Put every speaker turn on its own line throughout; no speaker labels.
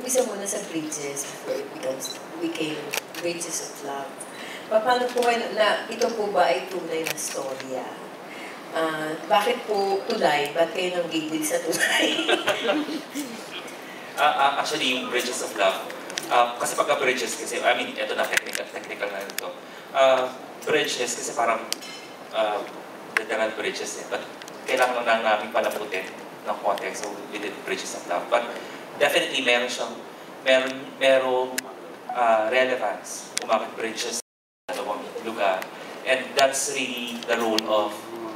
umpisa muna sa Bridges before it became Bridges of Love. Paano po kayo, ito po ba ay tunay na storya? Bakit po tulay? Ba't kayo nang gigil sa tulay?
Actually, yung Bridges of Love, kasi pagka Bridges kasi, I mean, ito na technical na ito. Bridges kasi parang literal bridges eh. But kailangan lang namin palamutin ng context, so we did Bridges of Love. But definitely, merong relevance kung bakit bridges sa dalawang lugar. And that's really the role of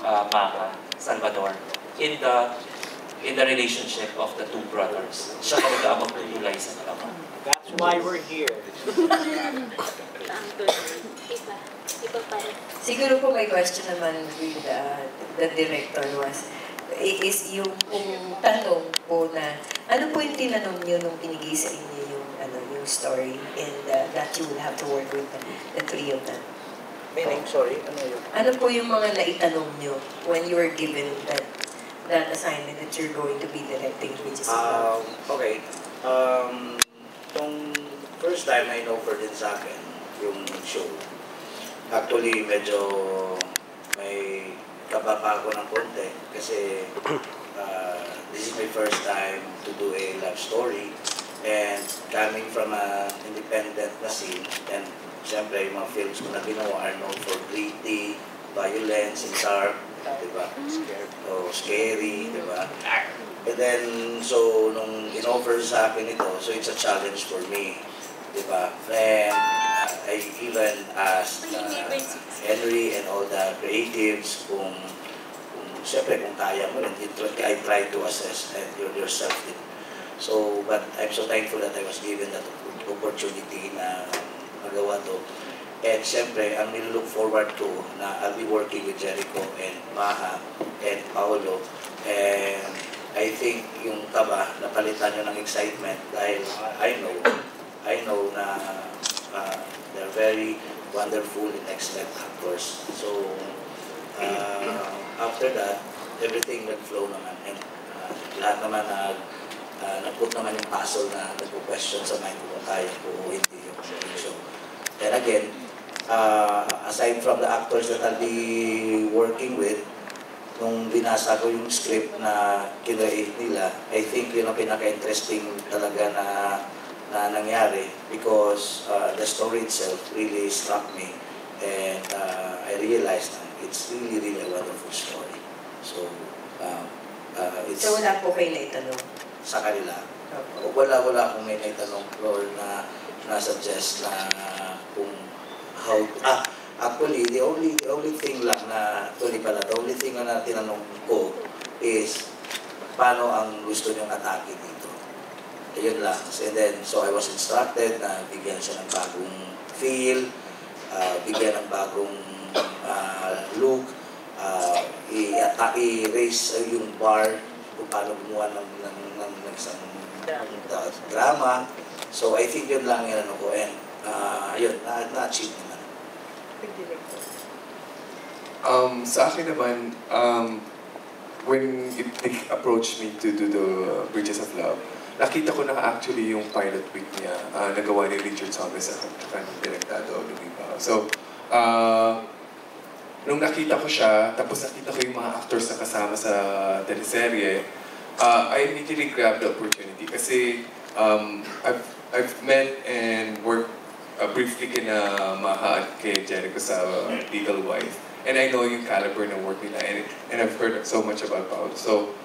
Maha Salvador in the relationship of the two brothers. Siya talaga ang magtutulay sa dalawa.
That's why we're here.
Siguro po may question naman with the director is yung tanong po na ano po yung tinanong niyo nung binigay sa inyo yung story and that you will have to work with the three of them?
Meaning, sorry, ano yun?
Ano po yung mga naitanong niyo when you were given that assignment that you're going to be directing Bridges of Love?
Okay. Itong first time na in-offer din sa akin yung show, actually medyo may kaba pa ako ng konti kasi this is my first time to do a love story and coming from an independent na scene, and siyempre yung mga films ko na ginawa are known for gritty, violence, and dark, diba? Scary, diba? And then, so, nung in-offer sa akin ito, so it's a challenge for me, diba? And I even asked Henry and all the creatives kung siyempre kung kaya mo rin, I try to assess yourself din. So, but I'm so thankful that I was given that opportunity na magawa to. And siyempre, ang nilook forward to na I'll be working with Jericho and Maha and Paolo. And I think yung kaba, napalitan nyo ng excitement dahil I know na they're very wonderful and excellent actors. So, after that, everything nag-flow naman. And lahat naman nag-put naman yung puzzle na nag-question sa mind ko kung kaya ko o hindi yung show. And again, aside from the actors that I'll be working with, nung binasa ko yung script na kinreate nila, I think yun ang pinaka-interesting talaga na nangyari because the story itself really struck me and I realized na it's really a wonderful story. So, it's...
So wala po kayo naitanong?
Sa kanila. Wala akong may naitanong or na suggest na kung how... Actually, the only thing lang na, the only thing na tinanong ko is paano ang gusto niyong atake dito. Ayun lang. And then, so I was instructed na bigyan siya ng bagong feel, bigyan ng bagong look, i-raise yung bar, kung paano gumawa ng isang drama. So I think yun lang yung ano ko. And yun, na-achieve naman.
Sa akin naman, when they approached me to do the Bridges of Love, nakita ko na actually yung pilot week niya, nagawa ni Richard Thomas at ng direktado Lumipa. So, nung nakita ko siya, tapos nakita ko yung mga actors na kasama sa teleserye, I immediately grabbed the opportunity kasi I've met and worked briefly kina Maha at kay Jericho sa Legal Wife. And I know yung caliber ng work nila and I've heard so much about Paolo. So,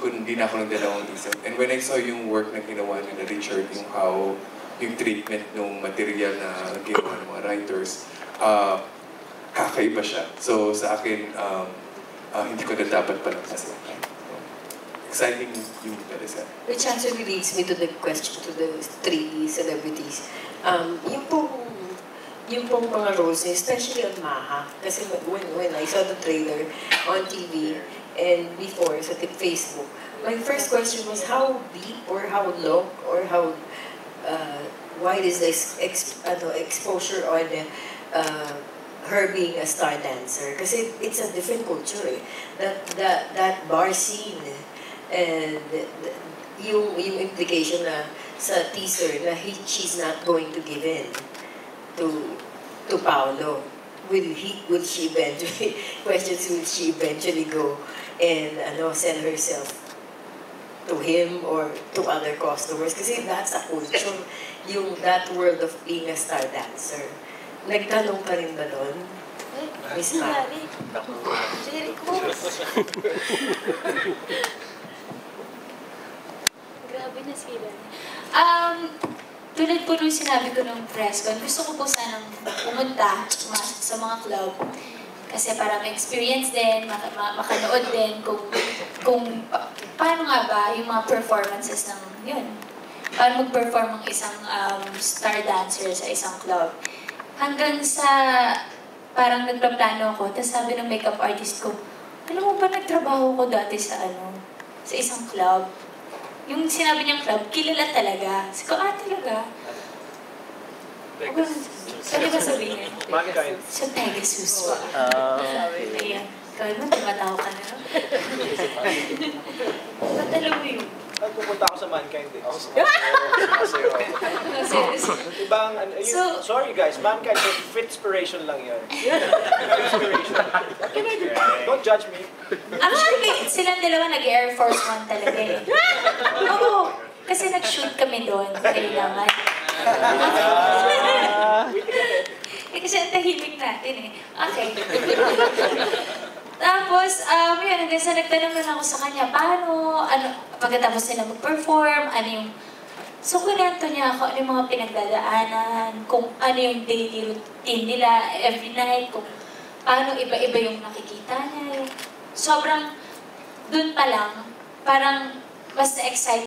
hindi na ako nagdalawang isip. And when I saw yung work na ginawa nila Richard, yung treatment ng material na ginawa ng mga writers, kakaiba siya. So sa akin, hindi ko na dapat palampasin. Exciting yung teleserye.
Which actually leads me to the question to the three celebrities. Yung pong mga roles, especially on Maha, kasi when I saw the trailer on TV and before sa Facebook, my first question was how deep or how long or how wide is this exposure on her being a star dancer? Kasi it's a different culture eh. That bar scene and yung implication na sa teaser na she's not going to give in to Paolo. Will she eventually, questions, will she eventually go and sell herself to him or to other customers? Kasi that's a culture, that world of being a star dancer. Nagtanong ka rin ba doon? Miss Ma?
Grabe na sila. Tulad po nung sinabi ko nung press con, gusto ko po sanang pumunta sa mga club. Kasi para ma-experience din, makanood din kung paano nga ba yung mga performances ng yun. Paano mag-perform ang isang star dancer sa isang club. Hanggang sa parang nagpaplano ako, tapos sabi ng makeup artist ko, alam mo ba nagtrabaho ko dati sa isang club? Yung sinabi niyang club, kilala talaga. Sabi ko, talaga? Pwede ba sabihin?
Mankind.
Sa Pegasus pa. Ayan. Kaya mo, tumatawa ka na. Ba't alam mo yun?
Pupunta ako sa Mankind eh.
Seriously.
Ibang, sorry guys, Mankind, Fitspiration lang yun. Fitspiration. What can I do? Don't judge me.
Silang dalawa nag-Air Force One talaga eh. Oo. Kasi nag-shoot kami doon. Kailangan. Kasi ang tahimik natin eh. Okay. Tapos, yun, hanggang sa nagtanong na ako sa kanya, pagkatapos nila mag-perform, so kunento niya ako, ano yung mga pinagdadaanan, kung ano yung daily routine nila every night, kung paano iba-iba yung nakikita niya. Sobrang, dun pa lang, parang mas na-excite